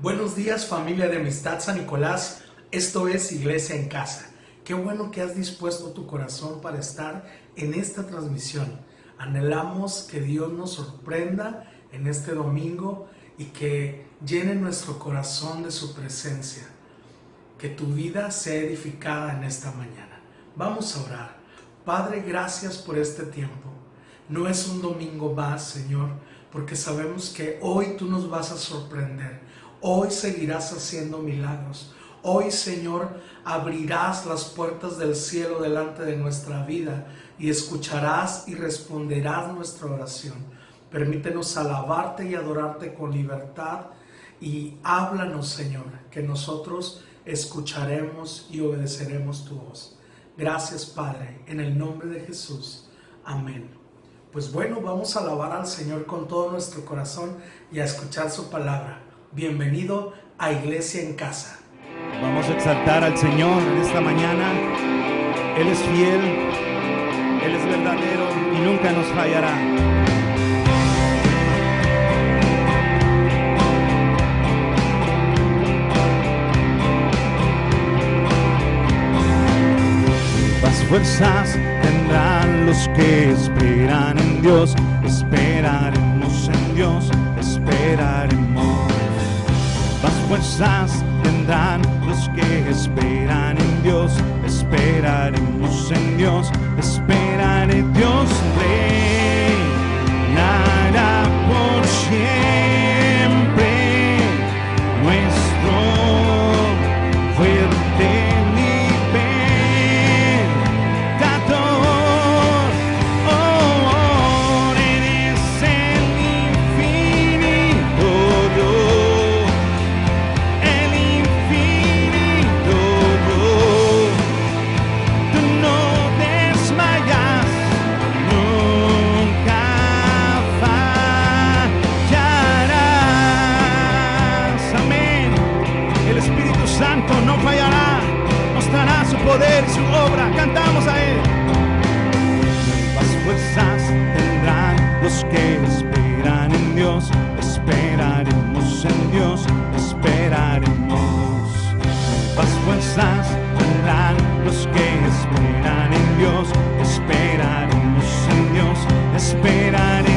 Buenos días, familia de Amistad San Nicolás. Esto es Iglesia en Casa. Qué bueno que has dispuesto tu corazón para estar en esta transmisión. Anhelamos que Dios nos sorprenda en este domingo y que llene nuestro corazón de su presencia. Que tu vida sea edificada en esta mañana. Vamos a orar. Padre, gracias por este tiempo. No es un domingo más, Señor, porque sabemos que hoy tú nos vas a sorprender. Hoy seguirás haciendo milagros. Hoy, Señor, abrirás las puertas del cielo delante de nuestra vida y escucharás y responderás nuestra oración. Permítenos alabarte y adorarte con libertad y háblanos, Señor, que nosotros escucharemos y obedeceremos tu voz. Gracias, Padre, en el nombre de Jesús. Amén. Pues bueno, vamos a alabar al Señor con todo nuestro corazón y a escuchar su palabra. Bienvenido a Iglesia en Casa. Vamos a exaltar al Señor en esta mañana. Él es fiel, Él es verdadero y nunca nos fallará. Nuevas fuerzas tendrán los que esperan en Dios. Esperaremos en Dios, esperaremos. Nuevas fuerzas tendrán los que esperan en Dios. Esperaremos en Dios, esperaré. Dios reinará por siempre. Nuestro fuerte poder y su obra, cantamos a Él. Nuevas fuerzas tendrán los que esperan en Dios. Esperaremos en Dios, esperaremos. Nuevas fuerzas tendrán los que esperan en Dios. Esperaremos en Dios, esperaré.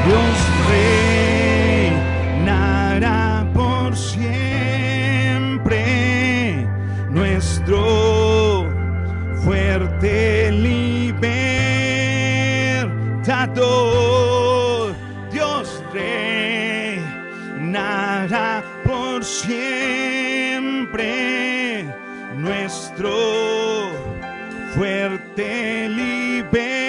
Dios reinará por siempre. Nuestro Dios reinará por siempre, nuestro fuerte libertador.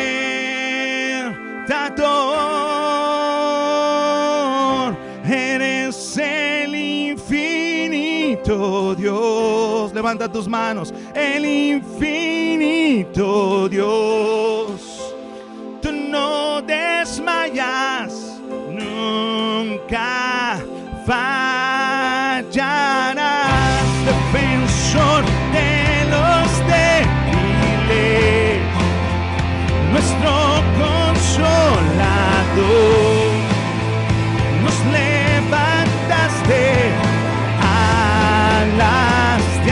Eres el infinito Dios. Levanta tus manos. El infinito Dios. Tú no desmayas, nunca fallarás. Defensor de los débiles, nuestro consolador. Nos levantaste alas de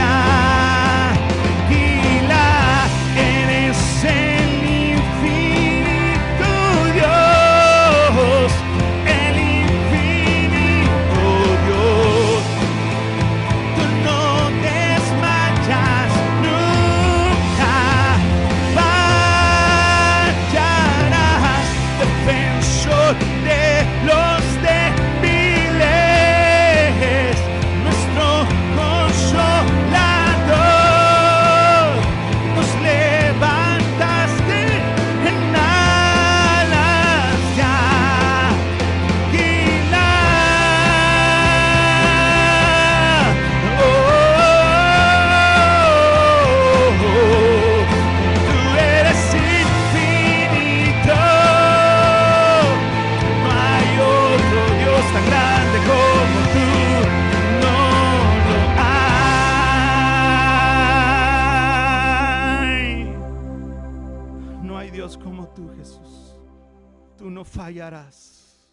hallarás.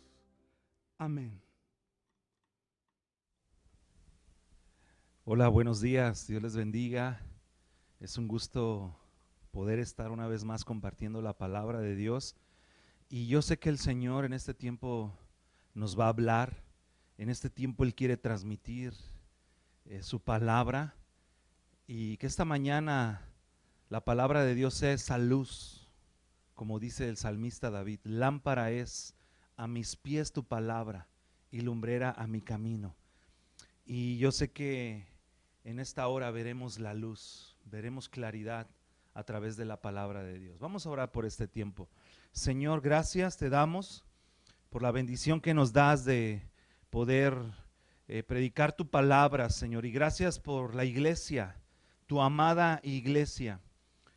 Amén. Hola, buenos días, Dios les bendiga. Es un gusto poder estar una vez más compartiendo la palabra de Dios. Y yo sé que el Señor en este tiempo nos va a hablar. En este tiempo Él quiere transmitir su palabra. Y que esta mañana la palabra de Dios sea esa luz, como dice el salmista David: lámpara es a mis pies tu palabra y lumbrera a mi camino. Y yo sé que en esta hora veremos la luz, veremos claridad a través de la palabra de Dios. Vamos a orar por este tiempo. Señor, gracias te damos por la bendición que nos das de poder predicar tu palabra, Señor. Y gracias por la iglesia, tu amada iglesia,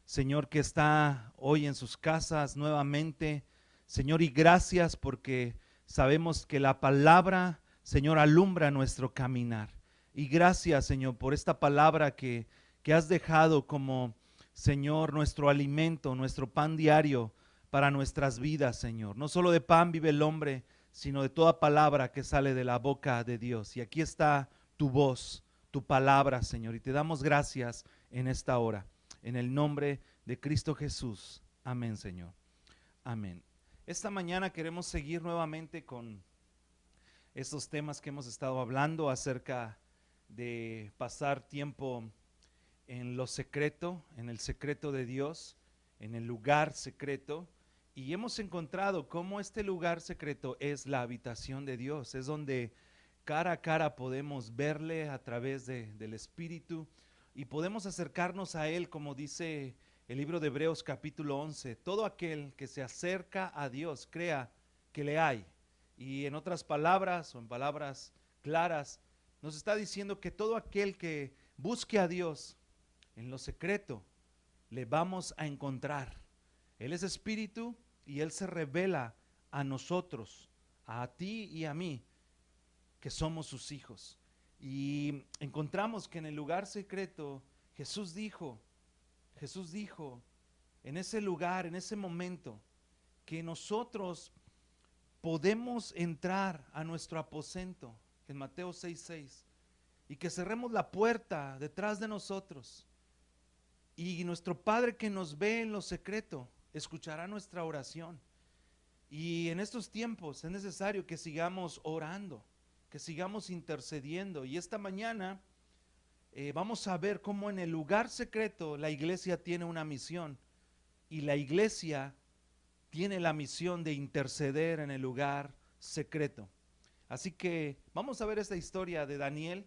Señor, que está hoy en sus casas nuevamente. Señor, y gracias porque sabemos que la palabra, Señor, alumbra nuestro caminar. Y gracias, Señor, por esta palabra que has dejado como, Señor, nuestro alimento, nuestro pan diario para nuestras vidas, Señor. No solo de pan vive el hombre, sino de toda palabra que sale de la boca de Dios. Y aquí está tu voz, tu palabra, Señor. Y te damos gracias en esta hora. En el nombre de Cristo Jesús. Amén, Señor. Amén. Esta mañana queremos seguir nuevamente con estos temas que hemos estado hablando acerca de pasar tiempo en lo secreto, en el secreto de Dios, en el lugar secreto. Y hemos encontrado cómo este lugar secreto es la habitación de Dios, es donde cara a cara podemos verle a través del Espíritu y podemos acercarnos a Él, como dice el libro de Hebreos capítulo 11, todo aquel que se acerca a Dios crea que le hay. Y en otras palabras, o en palabras claras, nos está diciendo que todo aquel que busque a Dios en lo secreto, le vamos a encontrar. Él es espíritu y Él se revela a nosotros, a ti y a mí, que somos sus hijos. Y encontramos que en el lugar secreto Jesús dijo en ese lugar, en ese momento, que nosotros podemos entrar a nuestro aposento, en Mateo 6:6, y que cerremos la puerta detrás de nosotros. Y nuestro Padre que nos ve en lo secreto escuchará nuestra oración. Y en estos tiempos es necesario que sigamos orando, que sigamos intercediendo. Y esta mañana vamos a ver cómo en el lugar secreto la iglesia tiene una misión. Y la iglesia tiene la misión de interceder en el lugar secreto. Así que vamos a ver esta historia de Daniel.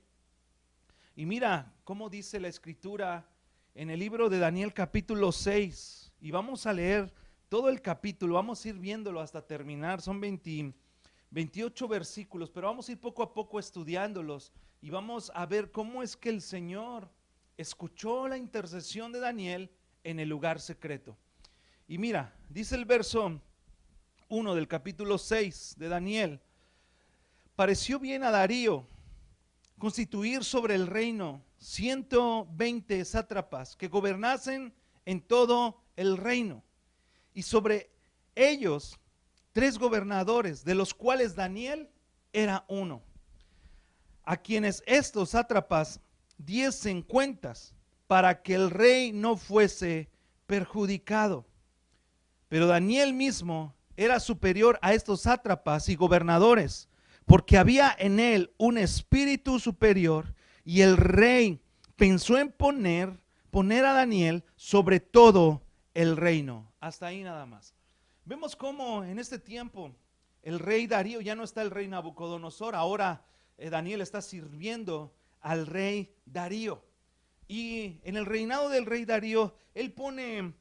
Y mira cómo dice la escritura en el libro de Daniel capítulo 6. Y vamos a leer todo el capítulo, vamos a ir viéndolo hasta terminar. Son 28 versículos, pero vamos a ir poco a poco estudiándolos. Y vamos a ver cómo es que el Señor escuchó la intercesión de Daniel en el lugar secreto. Y mira, dice el verso 1 del capítulo 6 de Daniel: pareció bien a Darío constituir sobre el reino 120 sátrapas que gobernasen en todo el reino, y sobre ellos 3 gobernadores, de los cuales Daniel era uno, a quienes estos sátrapas diesen cuentas para que el rey no fuese perjudicado. Pero Daniel mismo era superior a estos sátrapas y gobernadores, porque había en él un espíritu superior, y el rey pensó en poner a Daniel sobre todo el reino. Hasta ahí nada más. Vemos cómo en este tiempo el rey Darío, ya no está el rey Nabucodonosor, ahora Daniel está sirviendo al rey Darío. Y en el reinado del rey Darío, él pone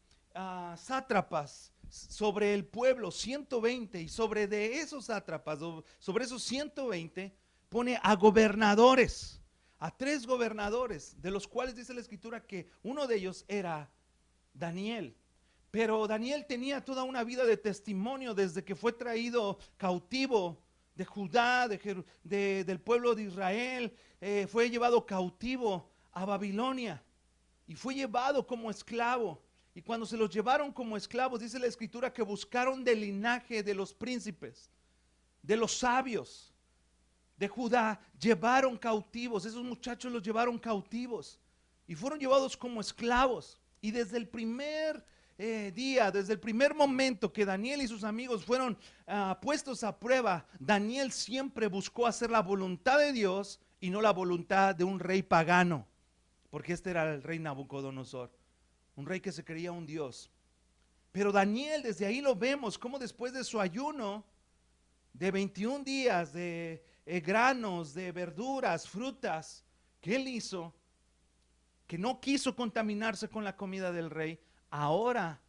sátrapas sobre el pueblo, 120, y sobre de esos sátrapas, sobre esos 120, pone a gobernadores, a 3 gobernadores, de los cuales dice la escritura que uno de ellos era Daniel. Pero Daniel tenía toda una vida de testimonio desde que fue traído cautivo de Judá, del pueblo de Israel, fue llevado cautivo a Babilonia y fue llevado como esclavo. Y cuando se los llevaron como esclavos, dice la escritura que buscaron del linaje de los príncipes, de los sabios de Judá, llevaron cautivos. Esos muchachos los llevaron cautivos y fueron llevados como esclavos. Y desde el primer día, desde el primer momento que Daniel y sus amigos fueron puestos a prueba, Daniel siempre buscó hacer la voluntad de Dios y no la voluntad de un rey pagano, porque este era el rey Nabucodonosor, un rey que se creía un dios. Pero Daniel, desde ahí lo vemos, como después de su ayuno de 21 días de granos, de verduras, frutas, que él hizo, que no quiso contaminarse con la comida del rey, ahora,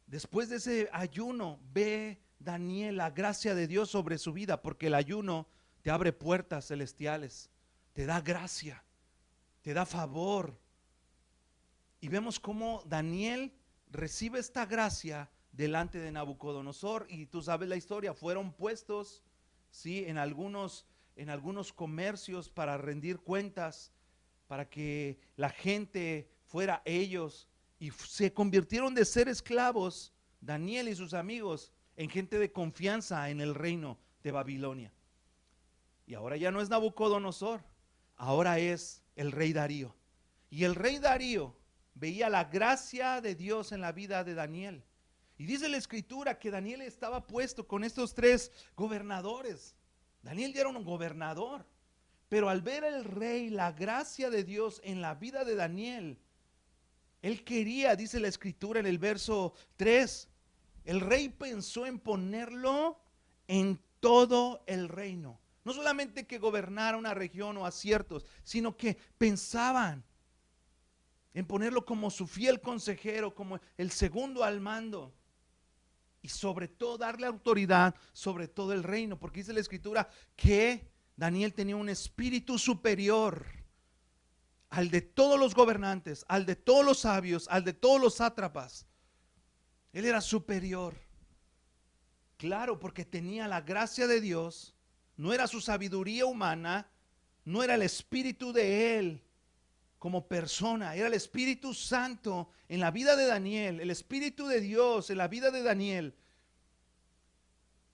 después de ese ayuno, ve Daniel la gracia de Dios sobre su vida, porque el ayuno te abre puertas celestiales, te da gracia, te da favor. Y vemos cómo Daniel recibe esta gracia delante de Nabucodonosor. Y tú sabes la historia, fueron puestos, ¿sí?, en algunos comercios para rendir cuentas, para que la gente fuera ellos, y se convirtieron de ser esclavos, Daniel y sus amigos, en gente de confianza en el reino de Babilonia. Y ahora ya no es Nabucodonosor, ahora es el rey Darío. Y el rey Darío veía la gracia de Dios en la vida de Daniel. Y dice la escritura que Daniel estaba puesto con estos 3 gobernadores. Daniel ya era un gobernador, pero al ver al rey la gracia de Dios en la vida de Daniel, él quería, dice la escritura en el verso 3, el rey pensó en ponerlo en todo el reino. No solamente que gobernara una región o a ciertos, sino que pensaban en ponerlo como su fiel consejero, como el segundo al mando. Y sobre todo darle autoridad sobre todo el reino, porque dice la escritura que Daniel tenía un espíritu superior al de todos los gobernantes, al de todos los sabios, al de todos los sátrapas. Él era superior. Claro, porque tenía la gracia de Dios, no era su sabiduría humana, no era el espíritu de él como persona, era el Espíritu Santo en la vida de Daniel, el Espíritu de Dios en la vida de Daniel,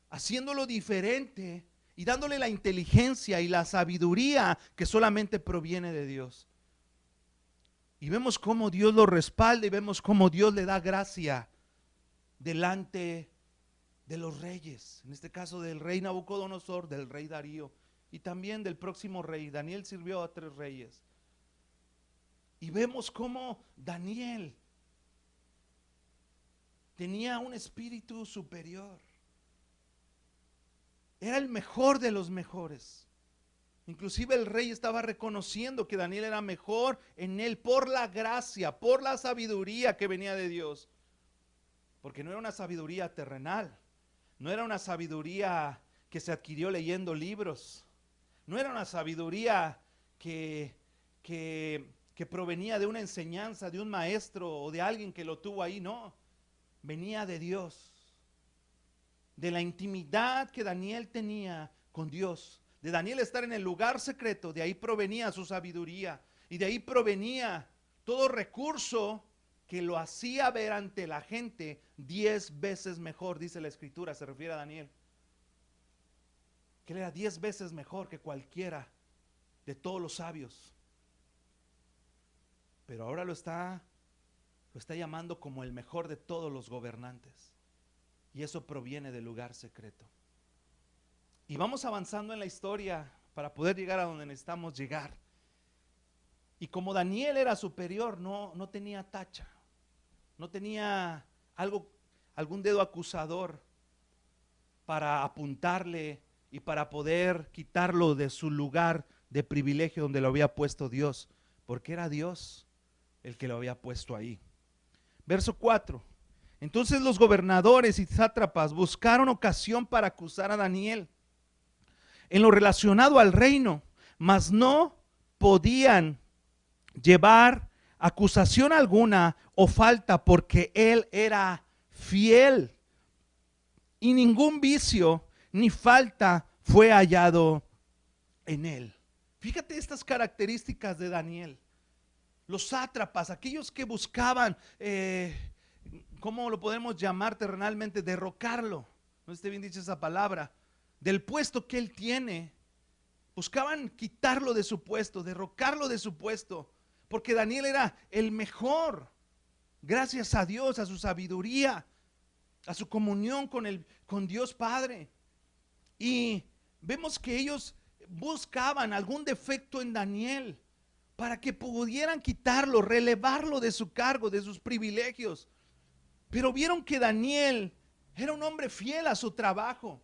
haciéndolo diferente y dándole la inteligencia y la sabiduría que solamente proviene de Dios. Y vemos cómo Dios lo respalda y vemos cómo Dios le da gracia delante de los reyes, en este caso del rey Nabucodonosor, del rey Darío y también del próximo rey. Daniel sirvió a 3 reyes. Y vemos cómo Daniel tenía un espíritu superior. Era el mejor de los mejores. Inclusive el rey estaba reconociendo que Daniel era mejor en él por la gracia, por la sabiduría que venía de Dios. Porque no era una sabiduría terrenal, no era una sabiduría que se adquirió leyendo libros, no era una sabiduría que provenía de una enseñanza, de un maestro o de alguien que lo tuvo ahí, no, venía de Dios, de la intimidad que Daniel tenía con Dios, de Daniel estar en el lugar secreto. De ahí provenía su sabiduría y de ahí provenía todo recurso que lo hacía ver ante la gente 10 veces mejor, dice la escritura, se refiere a Daniel, que él era 10 veces mejor que cualquiera de todos los sabios. Pero ahora lo está llamando como el mejor de todos los gobernantes. Y eso proviene del lugar secreto. Y vamos avanzando en la historia para poder llegar a donde necesitamos llegar. Y como Daniel era superior, no tenía tacha, no tenía algún dedo acusador para apuntarle y para poder quitarlo de su lugar de privilegio donde lo había puesto Dios, porque era Dios el que lo había puesto ahí. Verso 4. Entonces los gobernadores y sátrapas buscaron ocasión para acusar a Daniel en lo relacionado al reino, mas no podían llevar acusación alguna o falta, porque él era fiel y ningún vicio ni falta fue hallado en él. Fíjate estas características de Daniel. Los sátrapas, aquellos que buscaban ¿cómo lo podemos llamar terrenalmente? Derrocarlo. No esté bien dicha esa palabra. Del puesto que él tiene. Buscaban quitarlo de su puesto, derrocarlo de su puesto, porque Daniel era el mejor. Gracias a Dios, a su sabiduría, a su comunión con Dios Padre. Y vemos que ellos buscaban algún defecto en Daniel para que pudieran quitarlo, relevarlo de su cargo, de sus privilegios. Pero vieron que Daniel era un hombre fiel a su trabajo.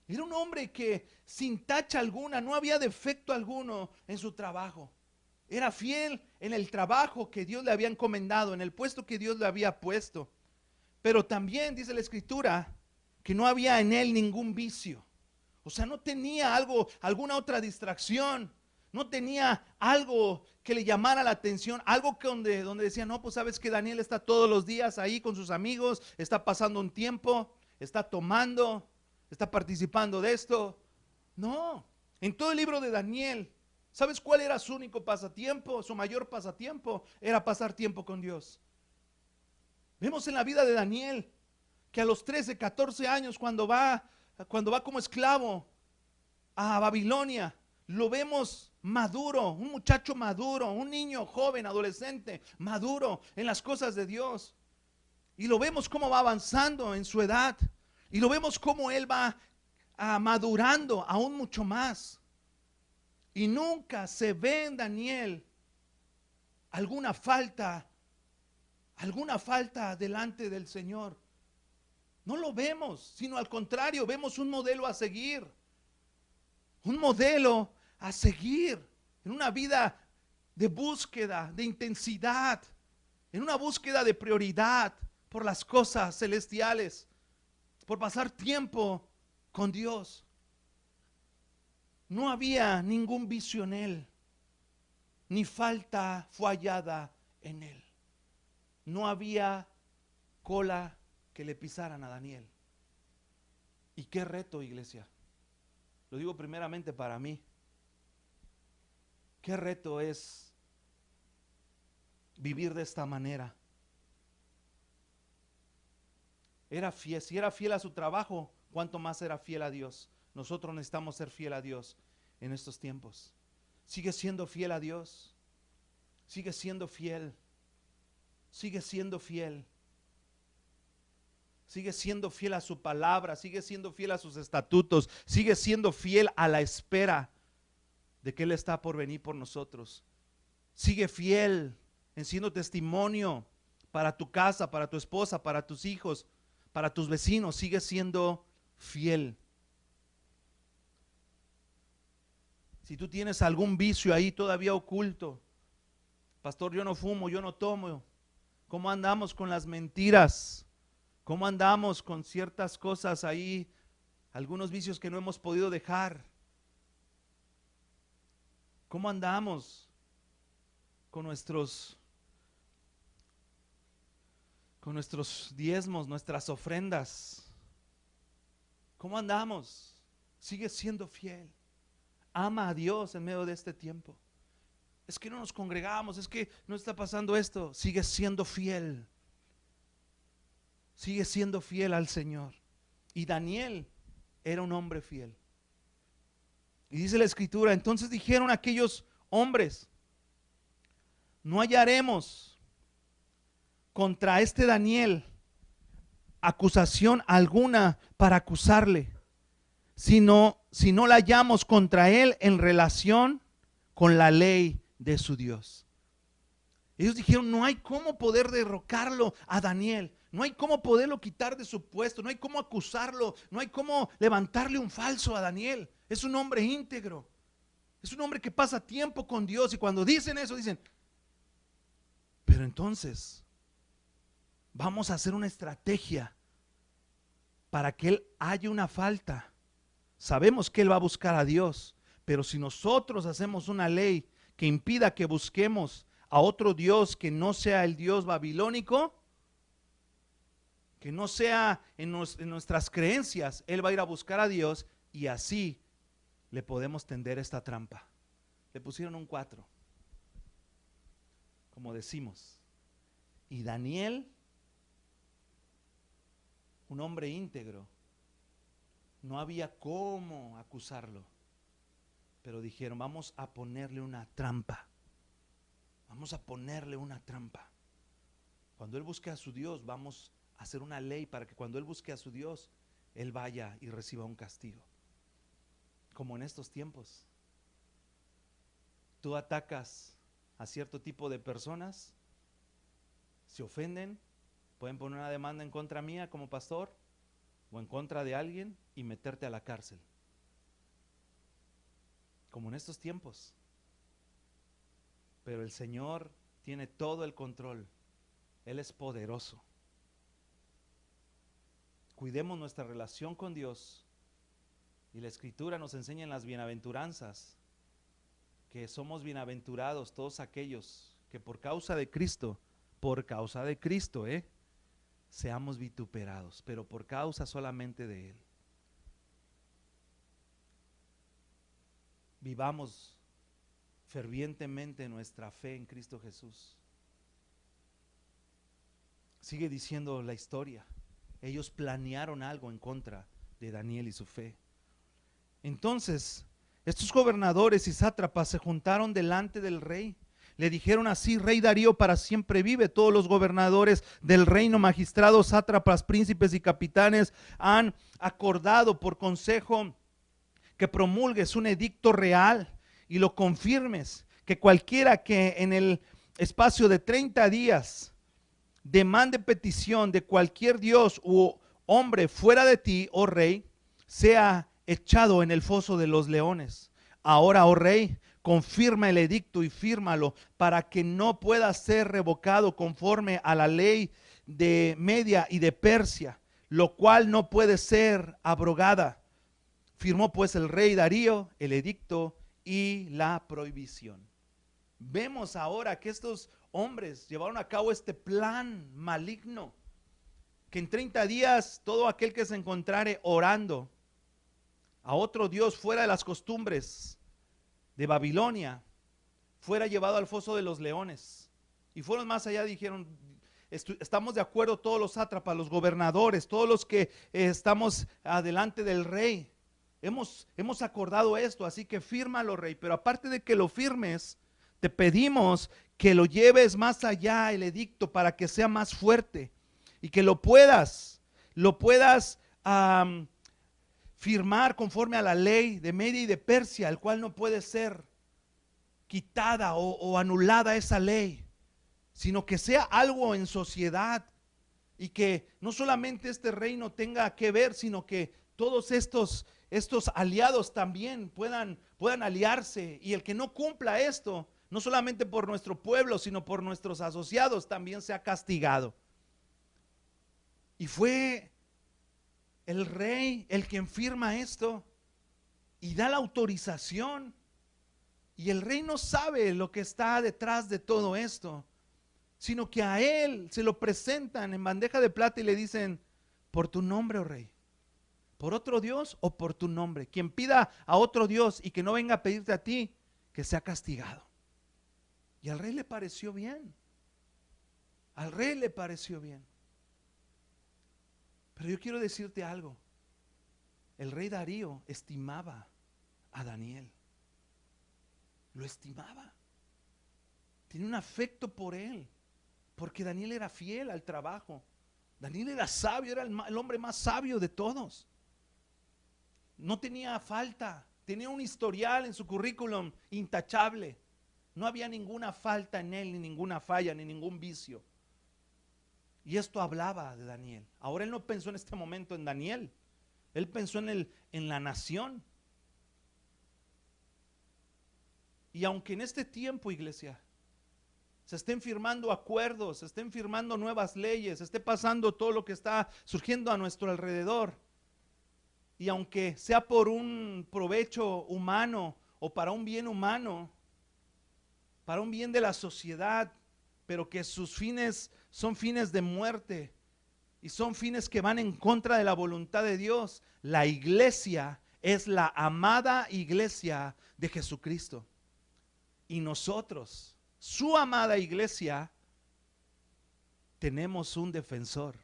Era un hombre que sin tacha alguna, no había defecto alguno en su trabajo. Era fiel en el trabajo que Dios le había encomendado, en el puesto que Dios le había puesto. Pero también dice la Escritura que no había en él ningún vicio. O sea, no tenía alguna otra distracción. No tenía algo que le llamara la atención, algo que donde decía, no, pues sabes que Daniel está todos los días ahí con sus amigos, está pasando un tiempo, está tomando, está participando de esto. No, en todo el libro de Daniel, ¿sabes cuál era su único pasatiempo? Su mayor pasatiempo era pasar tiempo con Dios. Vemos en la vida de Daniel que a los 13, 14 años cuando va como esclavo a Babilonia, lo vemos maduro, un muchacho maduro, un niño joven, adolescente, maduro en las cosas de Dios. Y lo vemos cómo va avanzando en su edad. Y lo vemos cómo él va madurando aún mucho más. Y nunca se ve en Daniel alguna falta delante del Señor. No lo vemos, sino al contrario, vemos un modelo a seguir. Un modelo a seguir en una vida de búsqueda, de intensidad, en una búsqueda de prioridad por las cosas celestiales, por pasar tiempo con Dios. No había ningún vicio en él, ni falta fue hallada en él. No había cola que le pisaran a Daniel. ¿Y qué reto, iglesia? Lo digo primeramente para mí. ¿Qué reto es vivir de esta manera? Era fiel, si era fiel a su trabajo, ¿cuánto más era fiel a Dios? Nosotros necesitamos ser fiel a Dios en estos tiempos. Sigue siendo fiel a Dios. Sigue siendo fiel. Sigue siendo fiel. Sigue siendo fiel a su palabra, sigue siendo fiel a sus estatutos, sigue siendo fiel a la espera de que Él está por venir por nosotros. Sigue fiel en siendo testimonio para tu casa, para tu esposa, para tus hijos, para tus vecinos. Sigue siendo fiel. Si tú tienes algún vicio ahí todavía oculto, pastor, yo no fumo, yo no tomo. ¿Cómo andamos con las mentiras? ¿Cómo andamos con ciertas cosas ahí? Algunos vicios que no hemos podido dejar. ¿Cómo andamos con nuestros diezmos, nuestras ofrendas? ¿Cómo andamos? Sigue siendo fiel. Ama a Dios en medio de este tiempo. Es que no nos congregamos, es que no está pasando esto. Sigue siendo fiel. Sigue siendo fiel al Señor. Y Daniel era un hombre fiel. Y dice la Escritura, entonces dijeron aquellos hombres, no hallaremos contra este Daniel acusación alguna para acusarle, si no la hallamos contra él en relación con la ley de su Dios. Ellos dijeron, no hay cómo poder derrocarlo a Daniel. No hay cómo poderlo quitar de su puesto. No hay cómo acusarlo. No hay cómo levantarle un falso a Daniel. Es un hombre íntegro. Es un hombre que pasa tiempo con Dios. Y cuando dicen eso, dicen, pero entonces vamos a hacer una estrategia para que él haya una falta. Sabemos que él va a buscar a Dios. Pero si nosotros hacemos una ley que impida que busquemos a otro Dios que no sea el Dios babilónico, que no sea en nuestras creencias, él va a ir a buscar a Dios y así le podemos tender esta trampa. Le pusieron un 4, como decimos. Y Daniel un hombre íntegro. No había cómo acusarlo. Pero dijeron, vamos a ponerle una trampa. Vamos a ponerle una trampa. Cuando él busque a su Dios, vamos a hacer una ley para que cuando él busque a su Dios, él vaya y reciba un castigo. Como en estos tiempos. Tú atacas a cierto tipo de personas, se ofenden, pueden poner una demanda en contra mía como pastor o en contra de alguien y meterte a la cárcel. Como en estos tiempos. Pero el Señor tiene todo el control. Él es poderoso. Cuidemos nuestra relación con Dios. Y la Escritura nos enseña en las bienaventuranzas que somos bienaventurados todos aquellos que por causa de Cristo, seamos vituperados, pero por causa solamente de Él. Vivamos fervientemente nuestra fe en Cristo Jesús. Sigue diciendo la historia. Ellos planearon algo en contra de Daniel y su fe. Entonces, estos gobernadores y sátrapas se juntaron delante del rey. Le dijeron así: Rey Darío, para siempre vive. Todos los gobernadores del reino, magistrados, sátrapas, príncipes y capitanes han acordado por consejo que promulgues un edicto real y lo confirmes, que cualquiera que en el espacio de 30 días demande petición de cualquier dios u hombre fuera de ti, oh rey, sea echado en el foso de los leones. Ahora, oh rey, confirma el edicto y fírmalo para que no pueda ser revocado conforme a la ley de Media y de Persia, lo cual no puede ser abrogada. Firmó pues el rey Darío el edicto y la prohibición. Vemos ahora que estos hombres llevaron a cabo este plan maligno, que en 30 días todo aquel que se encontrare orando a otro Dios fuera de las costumbres de Babilonia fuera llevado al foso de los leones. Y fueron más allá, dijeron: estamos de acuerdo todos los sátrapas, los gobernadores, todos los que estamos adelante del rey. Hemos acordado esto, así que fírmalo, rey. Pero aparte de que lo firmes, te pedimos que lo lleves más allá el edicto para que sea más fuerte y que lo puedas firmar conforme a la ley de Media y de Persia, el cual no puede ser quitada o anulada esa ley, sino que sea algo en sociedad y que no solamente este reino tenga que ver, sino que todos estos aliados también puedan aliarse, y el que no cumpla esto, no solamente por nuestro pueblo, sino por nuestros asociados, también sea castigado. Y fue el rey el quien firma esto y da la autorización, y el rey no sabe lo que está detrás de todo esto, sino que a él se lo presentan en bandeja de plata y le dicen: por tu nombre, oh rey, por otro Dios o por tu nombre, quien pida a otro Dios y que no venga a pedirte a ti, que sea castigado. Y al rey le pareció bien. Al rey le pareció bien. Pero yo quiero decirte algo. El rey Darío estimaba a Daniel. Lo estimaba. Tenía un afecto por él, porque Daniel era fiel al trabajo. Daniel era sabio, era el hombre más sabio de todos. No tenía falta, tenía un historial en su currículum intachable. No había ninguna falta en él, ni ninguna falla, ni ningún vicio. Y esto hablaba de Daniel. Ahora él no pensó en este momento en Daniel, él pensó en la nación. Y aunque en este tiempo, iglesia, se estén firmando acuerdos, se estén firmando nuevas leyes, esté pasando todo lo que está surgiendo a nuestro alrededor, y aunque sea por un provecho humano o para un bien humano, para un bien de la sociedad, pero que sus fines son fines de muerte y son fines que van en contra de la voluntad de Dios, la iglesia es la amada iglesia de Jesucristo. Y nosotros, su amada iglesia, tenemos un defensor.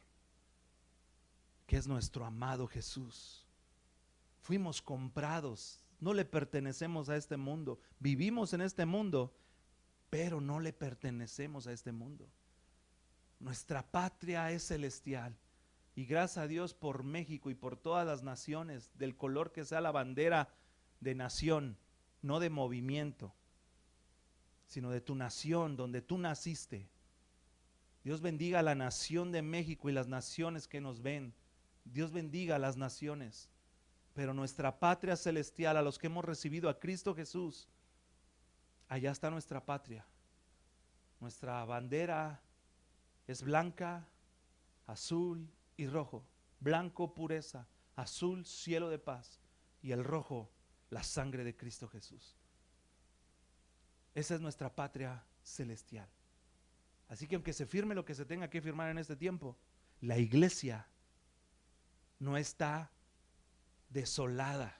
que es nuestro amado Jesús. Fuimos comprados, no le pertenecemos a este mundo, vivimos en este mundo, pero no le pertenecemos a este mundo. Nuestra patria es celestial. Y gracias a Dios por México y por todas las naciones, del color que sea la bandera de nación, no de movimiento, sino de tu nación, donde tú naciste. Dios bendiga a la nación de México y las naciones que nos ven. Dios bendiga a las naciones. Pero nuestra patria celestial, a los que hemos recibido a Cristo Jesús, allá está nuestra patria. Nuestra bandera es blanca, azul y rojo. Blanco, pureza; azul, cielo de paz; y el rojo, la sangre de Cristo Jesús. Esa es nuestra patria celestial. Así que aunque se firme lo que se tenga que firmar en este tiempo, la iglesia no está desolada,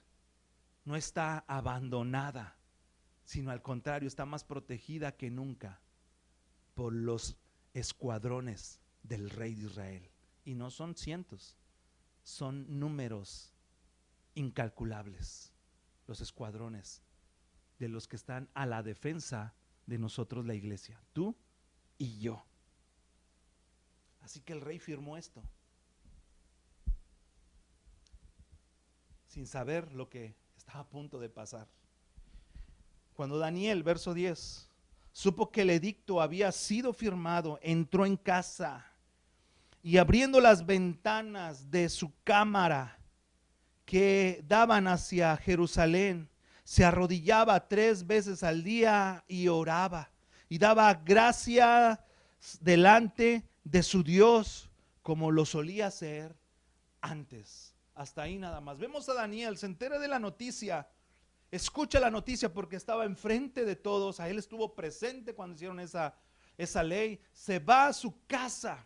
no está abandonada, sino al contrario, está más protegida que nunca por los escuadrones del Rey de Israel. Y no son cientos, son números incalculables, los escuadrones de los que están a la defensa de nosotros, la iglesia, tú y yo. Así que el rey firmó esto sin saber lo que estaba a punto de pasar. Cuando Daniel, verso 10, supo que el edicto había sido firmado, entró en casa y abriendo las ventanas de su cámara que daban hacia Jerusalén, se arrodillaba 3 veces al día y oraba y daba gracia delante de su Dios como lo solía hacer antes. Hasta ahí nada más. Vemos a Daniel, se entera de la noticia, escucha la noticia porque estaba enfrente de todos, a él estuvo presente cuando hicieron esa ley, se va a su casa.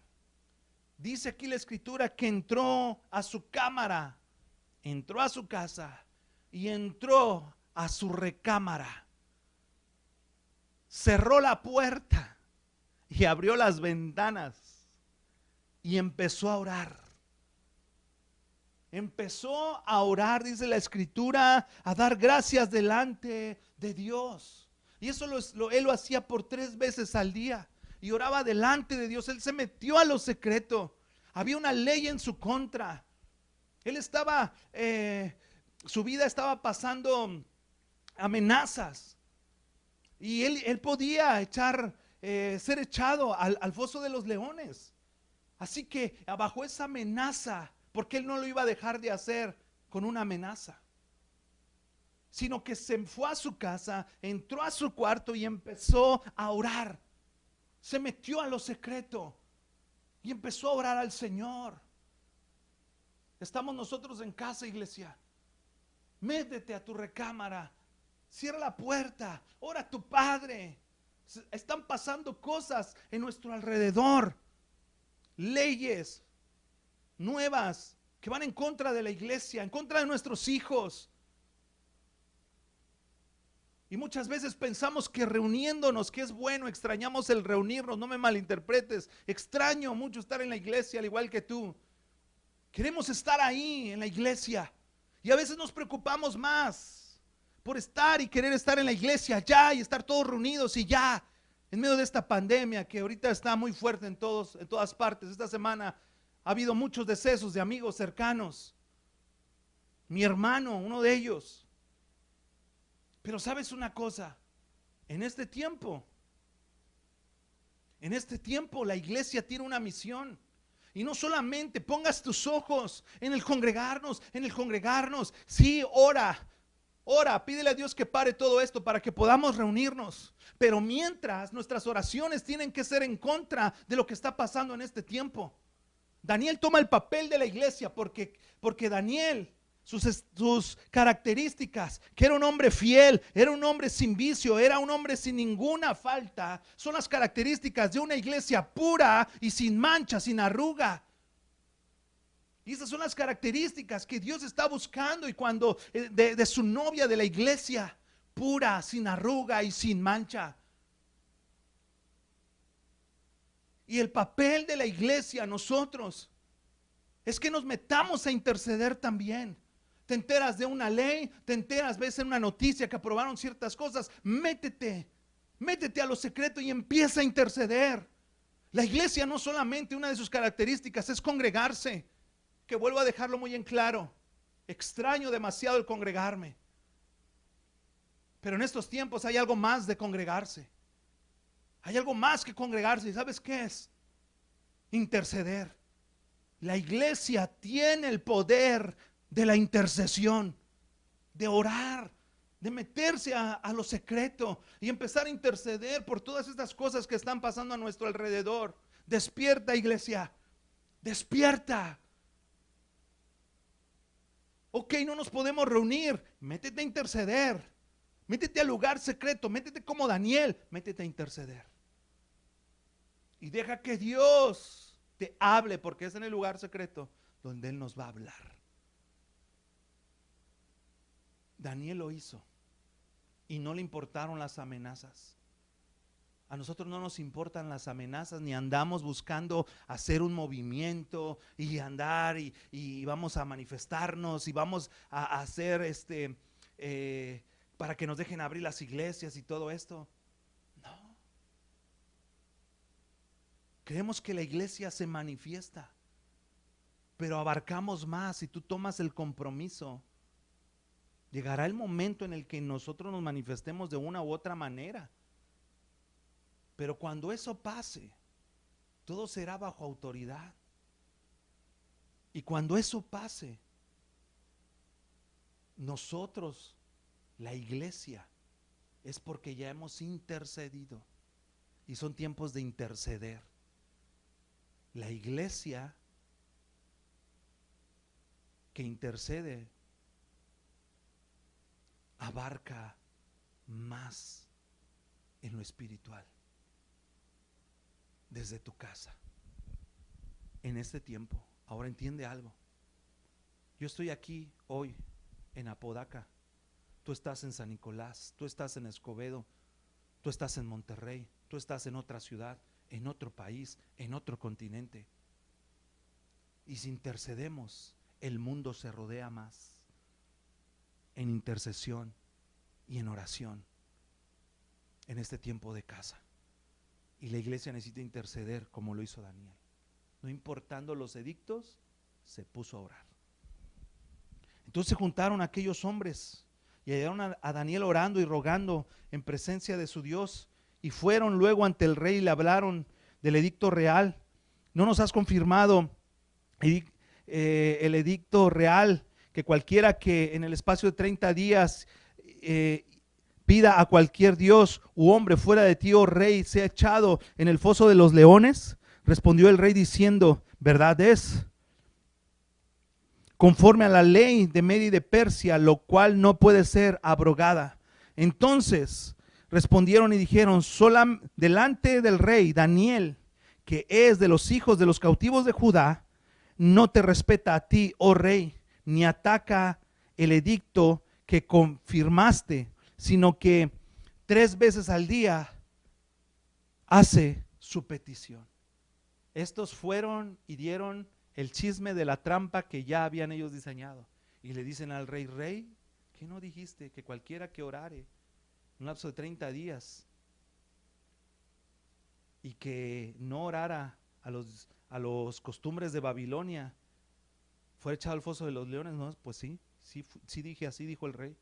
Dice aquí la escritura que entró a su cámara, entró a su casa y entró a su recámara. Cerró la puerta y abrió las ventanas y empezó a orar. Empezó a orar, dice la escritura, a dar gracias delante de Dios. Y eso él lo hacía por 3 veces al día. Y oraba delante de Dios. Él se metió a lo secreto. Había una ley en su contra. Él estaba, su vida estaba pasando amenazas. Y él podía ser echado al foso de los leones. Así que bajo esa amenaza, porque él no lo iba a dejar de hacer con una amenaza, sino que se fue a su casa, entró a su cuarto y empezó a orar. Se metió a lo secreto y empezó a orar al Señor. Estamos nosotros en casa, iglesia. Métete a tu recámara, cierra la puerta, ora a tu Padre. Están pasando cosas en nuestro alrededor, leyes nuevas que van en contra de la iglesia, en contra de nuestros hijos. Y muchas veces pensamos que reuniéndonos, que es bueno, extrañamos el reunirnos. No me malinterpretes, extraño mucho estar en la iglesia al igual que tú. Queremos estar ahí en la iglesia y a veces nos preocupamos más por estar y querer estar en la iglesia ya y estar todos reunidos y ya, en medio de esta pandemia que ahorita está muy fuerte en todas partes. Esta semana ha habido muchos decesos de amigos cercanos. Mi hermano, uno de ellos. Pero sabes una cosa, en este tiempo la iglesia tiene una misión. Y no solamente pongas tus ojos en el congregarnos. Sí, ora, pídele a Dios que pare todo esto para que podamos reunirnos. Pero mientras, nuestras oraciones tienen que ser en contra de lo que está pasando en este tiempo. Daniel toma el papel de la iglesia porque Daniel, sus características, que era un hombre fiel, era un hombre sin vicio, era un hombre sin ninguna falta, son las características de una iglesia pura y sin mancha, sin arruga. Y esas son las características que Dios está buscando y cuando de su novia, de la iglesia, pura, sin arruga y sin mancha. Y el papel de la iglesia, nosotros, es que nos metamos a interceder también. Te enteras de una ley, te enteras, ves en una noticia que aprobaron ciertas cosas, métete a lo secreto y empieza a interceder. La iglesia no solamente una de sus características es congregarse, que vuelvo a dejarlo muy en claro, extraño demasiado el congregarme, pero en estos tiempos hay algo más de congregarse, hay algo más que congregarse. ¿Y sabes qué es? Interceder. La iglesia tiene el poder de la intercesión, de orar, de meterse a lo secreto y empezar a interceder por todas estas cosas que están pasando a nuestro alrededor. Despierta, iglesia, despierta. Ok, no nos podemos reunir, métete a interceder, métete al lugar secreto, métete como Daniel, métete a interceder. Y deja que Dios te hable, porque es en el lugar secreto donde Él nos va a hablar. Daniel lo hizo y no le importaron las amenazas. A nosotros no nos importan las amenazas, ni andamos buscando hacer un movimiento y andar y vamos a manifestarnos y vamos a hacer para que nos dejen abrir las iglesias y todo esto. No. Creemos que la iglesia se manifiesta, pero abarcamos más. Si tú tomas el compromiso, llegará el momento en el que nosotros nos manifestemos de una u otra manera. Pero cuando eso pase, todo será bajo autoridad. Y cuando eso pase, nosotros, la iglesia, es porque ya hemos intercedido. Y son tiempos de interceder. La iglesia que intercede abarca más en lo espiritual. Desde tu casa, en este tiempo. Ahora entiende algo. Yo estoy aquí hoy en Apodaca, tú estás en San Nicolás, tú estás en Escobedo, tú estás en Monterrey, tú estás en otra ciudad, en otro país, en otro continente. Y si intercedemos, el mundo se rodea más en intercesión y en oración en este tiempo de casa. Y la iglesia necesita interceder como lo hizo Daniel. No importando los edictos, se puso a orar. Entonces se juntaron aquellos hombres y hallaron a Daniel orando y rogando en presencia de su Dios. Y fueron luego ante el rey y le hablaron del edicto real. ¿No nos has confirmado el edicto real que cualquiera que en el espacio de 30 días pida a cualquier dios u hombre fuera de ti, oh rey, sea echado en el foso de los leones? Respondió el rey diciendo, verdad es, conforme a la ley de Media y de Persia, lo cual no puede ser abrogada. Entonces respondieron y dijeron, sola delante del rey Daniel, que es de los hijos de los cautivos de Judá, no te respeta a ti, oh rey, ni ataca el edicto que confirmaste, sino que 3 veces al día hace su petición. Estos fueron y dieron el chisme de la trampa que ya habían ellos diseñado. Y le dicen al rey, rey, ¿qué no dijiste? Que cualquiera que orare un lapso de 30 días y que no orara a los costumbres de Babilonia, fuera echado al foso de los leones. No, pues sí dije, así dijo el rey.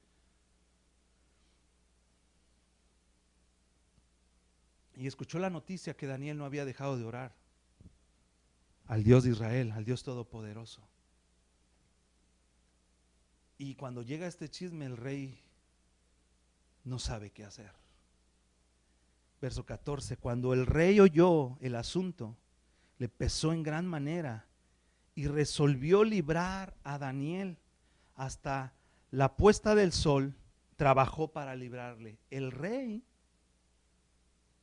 Y escuchó la noticia que Daniel no había dejado de orar al Dios de Israel, al Dios Todopoderoso. Y cuando llega este chisme, el rey no sabe qué hacer. Verso 14, cuando el rey oyó el asunto, le pesó en gran manera y resolvió librar a Daniel. Hasta la puesta del sol trabajó para librarle. El rey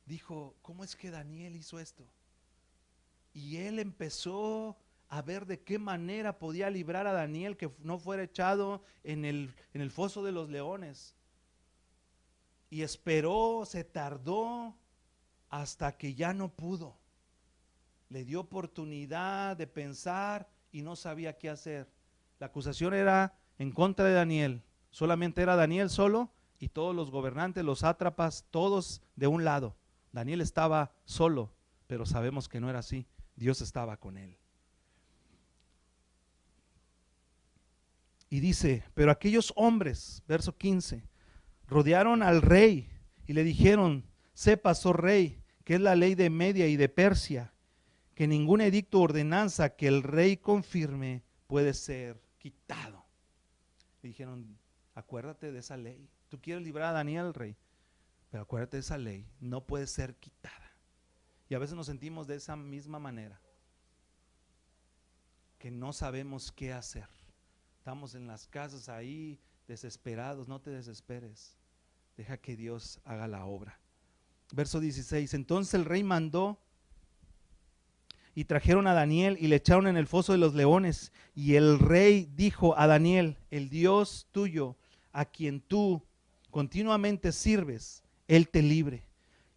dijo, ¿cómo es que Daniel hizo esto? Y él empezó a ver de qué manera podía librar a Daniel, que no fuera echado en el foso de los leones. Y esperó, se tardó hasta que ya no pudo. Le dio oportunidad de pensar y no sabía qué hacer. La acusación era en contra de Daniel, solamente era Daniel solo y todos los gobernantes, los sátrapas, todos de un lado. Daniel estaba solo, pero sabemos que no era así, Dios estaba con él. Y dice, pero aquellos hombres, verso 15, rodearon al rey y le dijeron, sepas, oh rey, que es la ley de Media y de Persia, que ningún edicto o ordenanza que el rey confirme puede ser quitado. Le dijeron, acuérdate de esa ley. Tú quieres librar a Daniel, rey, pero acuérdate de esa ley, no puede ser quitada. Y a veces nos sentimos de esa misma manera, que no sabemos qué hacer. Estamos en las casas ahí desesperados. No te desesperes, deja que Dios haga la obra. Verso 16, entonces el rey mandó y trajeron a Daniel y le echaron en el foso de los leones. Y el rey dijo a Daniel, el Dios tuyo, a quien tú continuamente sirves, él te libre.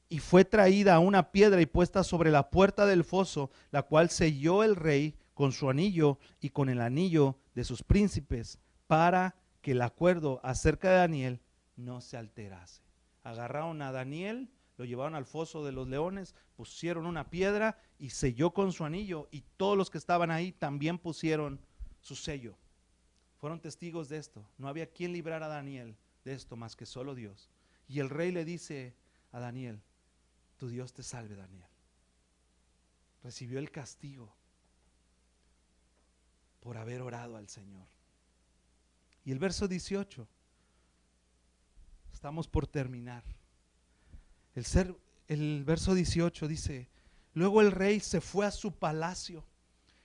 Y fue traída una piedra y puesta sobre la puerta del foso, la cual selló el rey con su anillo y con el anillo de sus príncipes, para que el acuerdo acerca de Daniel no se alterase. Agarraron a Daniel, lo llevaron al foso de los leones, pusieron una piedra y selló con su anillo, y todos los que estaban ahí también pusieron su sello. Fueron testigos de esto. No había quien librar a Daniel de esto más que solo Dios. Y el rey le dice a Daniel, tu Dios te salve, Daniel. Recibió el castigo por haber orado al Señor. Y el verso 18, estamos por terminar. El verso 18 dice, luego el rey se fue a su palacio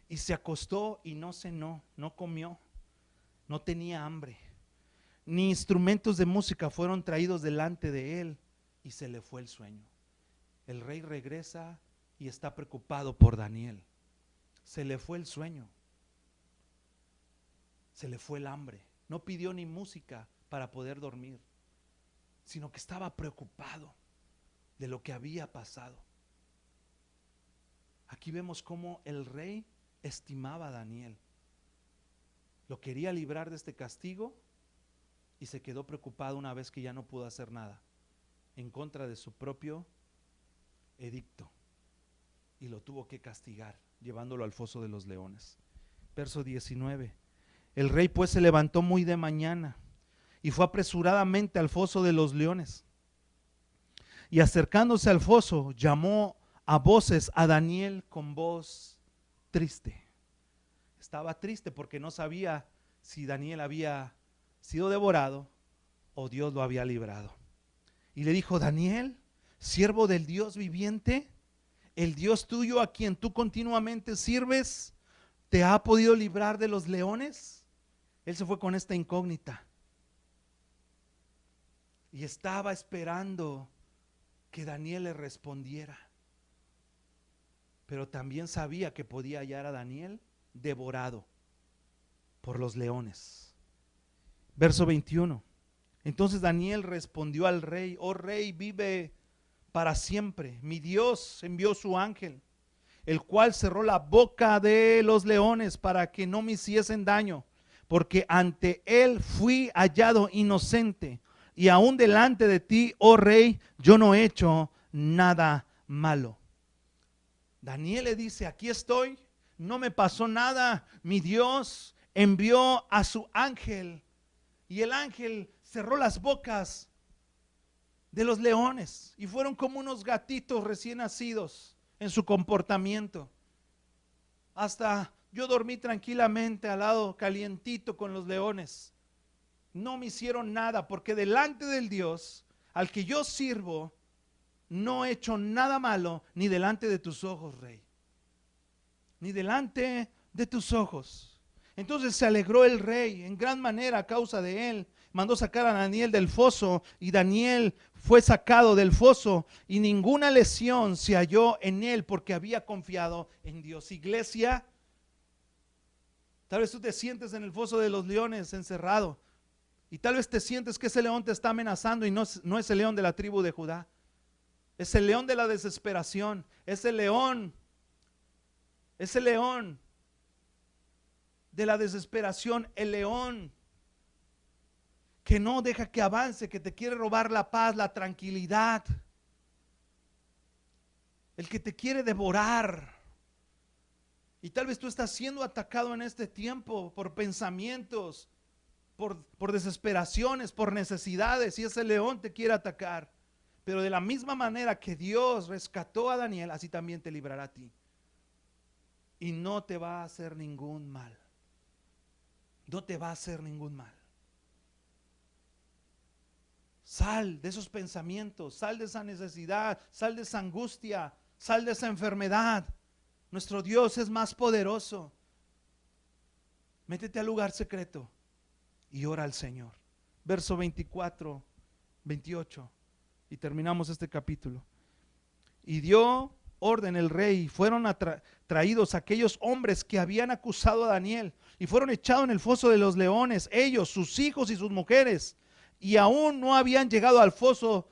y se acostó y no cenó, no comió, no tenía hambre, ni instrumentos de música fueron traídos delante de él, y se le fue el sueño. El rey regresa y está preocupado por Daniel. Se le fue el sueño, se le fue el hambre, no pidió ni música para poder dormir, sino que estaba preocupado de lo que había pasado. Aquí vemos cómo el rey estimaba a Daniel, lo quería librar de este castigo y se quedó preocupado una vez que ya no pudo hacer nada en contra de su propio edicto, y lo tuvo que castigar llevándolo al foso de los leones. Verso 19, el rey pues se levantó muy de mañana y fue apresuradamente al foso de los leones, y acercándose al foso llamó a voces a Daniel con voz triste. Estaba triste porque no sabía si Daniel había sido devorado o Dios lo había librado. Y le dijo, Daniel, siervo del Dios viviente, el Dios tuyo a quien tú continuamente sirves, ¿te ha podido librar de los leones? Él se fue con esta incógnita y estaba esperando que Daniel le respondiera, pero también sabía que podía hallar a Daniel devorado por los leones. Verso 21, entonces Daniel respondió al rey, oh rey, vive para siempre. Mi Dios envió su ángel, el cual cerró la boca de los leones para que no me hiciesen daño, porque ante él fui hallado inocente, y aún delante de ti, oh rey, yo no he hecho nada malo. Daniel le dice, aquí estoy, no me pasó nada, mi Dios envió a su ángel, y el ángel cerró las bocas de los leones, y fueron como unos gatitos recién nacidos en su comportamiento. Hasta yo dormí tranquilamente al lado calientito con los leones. No me hicieron nada, porque delante del Dios al que yo sirvo no he hecho nada malo, ni delante de tus ojos, rey, ni delante de tus ojos. Entonces se alegró el rey en gran manera a causa de él. Mandó sacar a Daniel del foso, y Daniel fue sacado del foso, y ninguna lesión se halló en él, porque había confiado en Dios. Iglesia, tal vez tú te sientes en el foso de los leones encerrado, y tal vez te sientes que ese león te está amenazando, y no es el león de la tribu de Judá. Es el león de la desesperación. Ese león de la desesperación, el león que no deja que avance, que te quiere robar la paz, la tranquilidad, el que te quiere devorar. Y tal vez tú estás siendo atacado en este tiempo por pensamientos, por desesperaciones, por necesidades, y ese león te quiere atacar. Pero de la misma manera que Dios rescató a Daniel, así también te librará a ti. Y no te va a hacer ningún mal. No te va a hacer ningún mal. Sal de esos pensamientos, sal de esa necesidad, sal de esa angustia, sal de esa enfermedad. Nuestro Dios es más poderoso. Métete al lugar secreto y ora al Señor. Verso 24, 28. Y terminamos este capítulo. Y dio orden el rey, fueron traídos aquellos hombres que habían acusado a Daniel y fueron echados en el foso de los leones, ellos, sus hijos y sus mujeres. Y aún no habían llegado al foso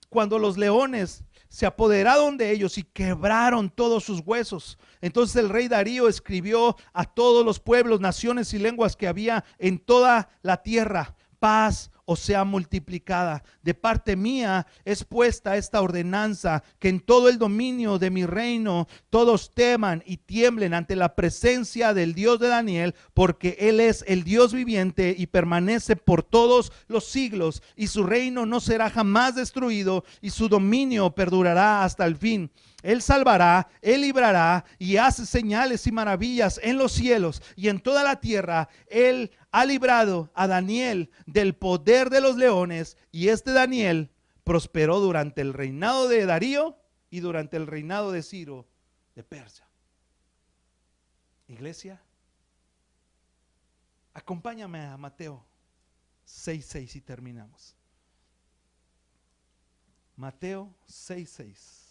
cuando los leones se apoderaron de ellos y quebraron todos sus huesos. Entonces el rey Darío escribió a todos los pueblos, naciones y lenguas que había en toda la tierra: paz os sea multiplicada. De parte mía es puesta esta ordenanza, que en todo el dominio de mi reino todos teman y tiemblen ante la presencia del Dios de Daniel, porque Él es el Dios viviente y permanece por todos los siglos, y su reino no será jamás destruido, y su dominio perdurará hasta el fin. Él salvará, Él librará y hace señales y maravillas en los cielos y en toda la tierra. Él ha librado a Daniel del poder de los leones, y este Daniel prosperó durante el reinado de Darío y durante el reinado de Ciro de Persia. Iglesia, acompáñame a Mateo 6:6 y terminamos. Mateo 6:6.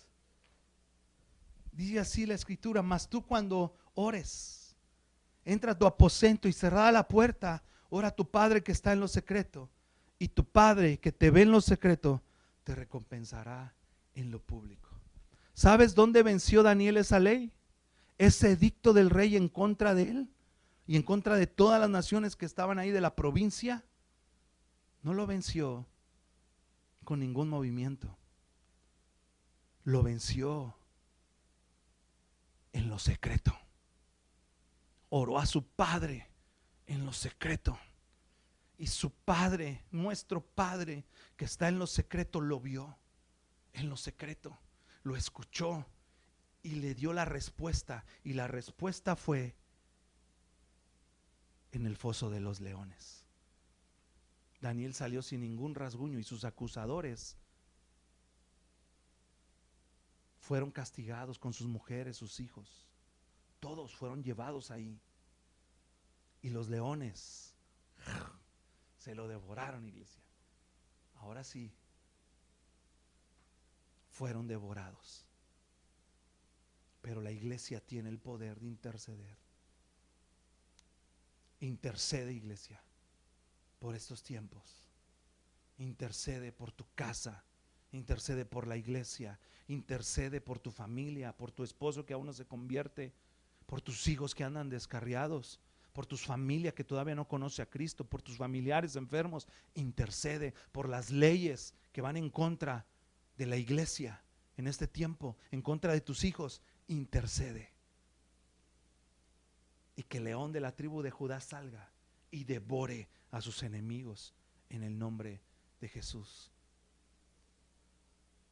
Dice así la escritura: mas tú cuando ores, entra a tu aposento y cerrada la puerta, ora a tu Padre que está en lo secreto, y tu Padre que te ve en lo secreto te recompensará en lo público. ¿Sabes dónde venció Daniel esa ley? Ese edicto del rey en contra de él y en contra de todas las naciones que estaban ahí de la provincia. No lo venció con ningún movimiento. Lo venció en lo secreto. Oró a su Padre en lo secreto. Y su Padre, nuestro Padre que está en lo secreto, lo vio en lo secreto, lo escuchó y le dio la respuesta. Y la respuesta fue en el foso de los leones. Daniel salió sin ningún rasguño y sus acusadores fueron castigados con sus mujeres, sus hijos. Todos fueron llevados ahí. Y los leones se lo devoraron, iglesia. Ahora sí, fueron devorados. Pero la iglesia tiene el poder de interceder. Intercede, iglesia, por estos tiempos. Intercede por tu casa. Intercede por la iglesia. Intercede por tu familia, por tu esposo que aún no se convierte, por tus hijos que andan descarriados, por tu familia que todavía no conoce a Cristo, por tus familiares enfermos. Intercede por las leyes que van en contra de la iglesia en este tiempo, en contra de tus hijos. Intercede. Y que el león de la tribu de Judá salga y devore a sus enemigos en el nombre de Jesús.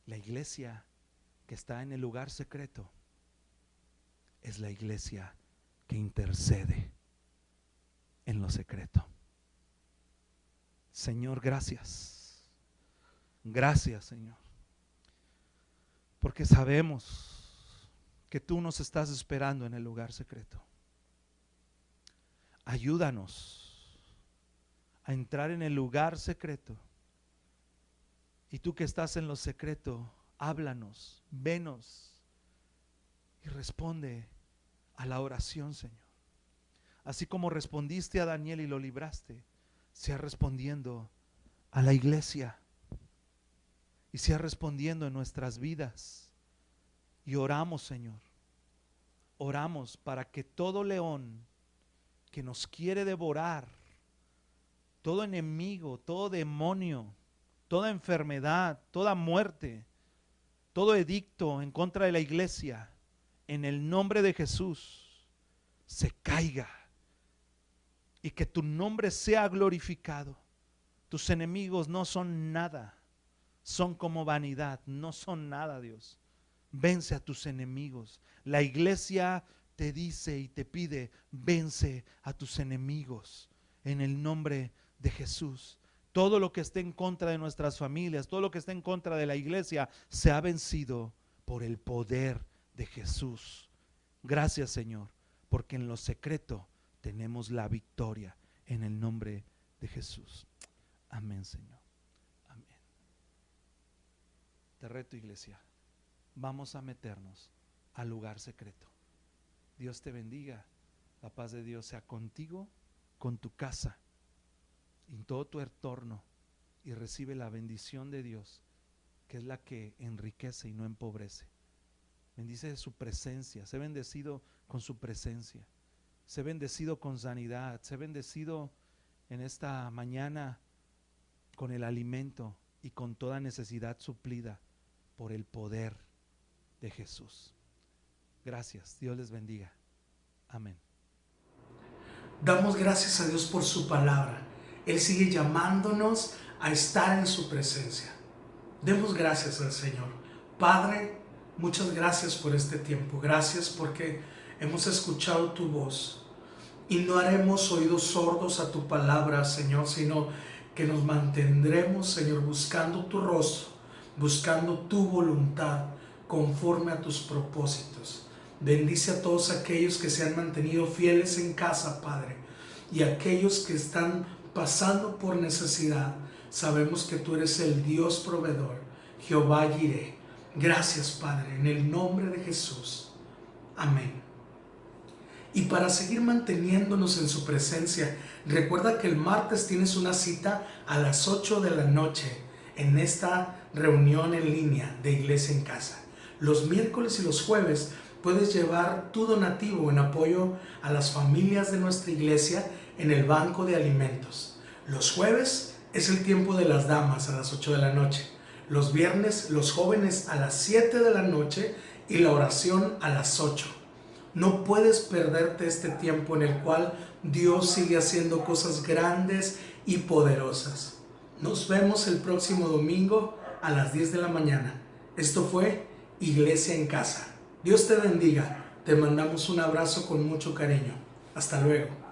La iglesia que está en el lugar secreto es la iglesia que intercede en lo secreto. Señor, gracias. Gracias, Señor, porque sabemos que tú nos estás esperando en el lugar secreto. Ayúdanos a entrar en el lugar secreto. Y tú que estás en lo secreto, háblanos, venos y responde a la oración, Señor. Así como respondiste a Daniel y lo libraste, sea respondiendo a la iglesia y sea respondiendo en nuestras vidas. Y oramos, Señor, oramos para que todo león que nos quiere devorar, todo enemigo, todo demonio, toda enfermedad, toda muerte, todo edicto en contra de la iglesia, en el nombre de Jesús, se caiga y que tu nombre sea glorificado. Tus enemigos no son nada, son como vanidad, no son nada, Dios. Vence a tus enemigos. La iglesia te dice y te pide, vence a tus enemigos en el nombre de Jesús. Todo lo que esté en contra de nuestras familias, todo lo que esté en contra de la iglesia, se ha vencido por el poder de Jesús. Gracias, Señor, porque en lo secreto tenemos la victoria en el nombre de Jesús. Amén, Señor. Amén. Te reto, iglesia, vamos a meternos al lugar secreto. Dios te bendiga. La paz de Dios sea contigo, con tu casa, en todo tu entorno, y recibe la bendición de Dios, que es la que enriquece y no empobrece. Bendice su presencia. Sé bendecido con su presencia. Sé bendecido con sanidad. Sé bendecido en esta mañana con el alimento y con toda necesidad suplida por el poder de Jesús. Gracias. Dios les bendiga. Amén. Damos gracias a Dios por su palabra. Él sigue llamándonos a estar en su presencia. Demos gracias al Señor. Padre, muchas gracias por este tiempo. Gracias porque hemos escuchado tu voz y no haremos oídos sordos a tu palabra, Señor, sino que nos mantendremos, Señor, buscando tu rostro, buscando tu voluntad conforme a tus propósitos. Bendice a todos aquellos que se han mantenido fieles en casa, Padre, y aquellos que están pasando por necesidad. Sabemos que tú eres el Dios proveedor, Jehová Jireh. Gracias, Padre, en el nombre de Jesús. Amén. Y para seguir manteniéndonos en su presencia, recuerda que el martes tienes una cita a las 8 de la noche en esta reunión en línea de Iglesia en Casa. Los miércoles y los jueves puedes llevar tu donativo en apoyo a las familias de nuestra iglesia en el banco de alimentos. Los jueves es el tiempo de las damas a las 8 de la noche. Los viernes los jóvenes a las 7 de la noche y la oración a las 8. No puedes perderte este tiempo en el cual Dios sigue haciendo cosas grandes y poderosas. Nos vemos el próximo domingo a las 10 de la mañana. Esto fue Iglesia en Casa. Dios te bendiga. Te mandamos un abrazo con mucho cariño. Hasta luego.